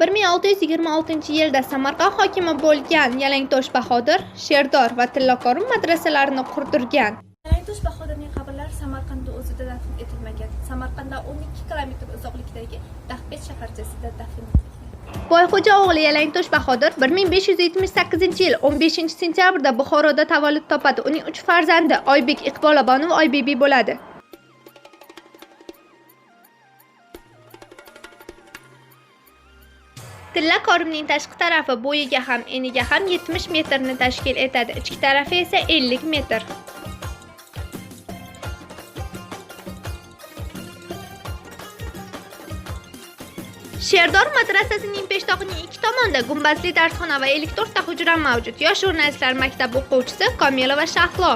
1626-yilda Samarqand hokimi bo'lgan Yalangtosh Bahodir Sherdor va Tillokorim madrasalarini qurdirgan. Yalangtosh Bahodirning qabrlari Samarqandda o'zida dafn etilmagan. Samarqanddan 12 kilometr uzoqlikdagi Dahbet shaharchasida dafn etilgan. Boyxo'ja o'g'li Yalangtosh Bahodir 1578-yil 15-sentyabrda Buxoroda tavallud topadi. Uning 3 farzandi Oybek, Iqbolobonu va Oybibi bo'ladi. Tillokorimning tashqi tarafi bo'yiga ham, eniga ham 70 metrni tashkil etadi. Ichki tarafi esa 50 metr. Sherdor madrasasining peshtoqining ikki tomonida gumbazli darsxona va 54 ta hujra mavjud. Yosh jurnalistlar maktabi o'quvchisi Komilova Shahlo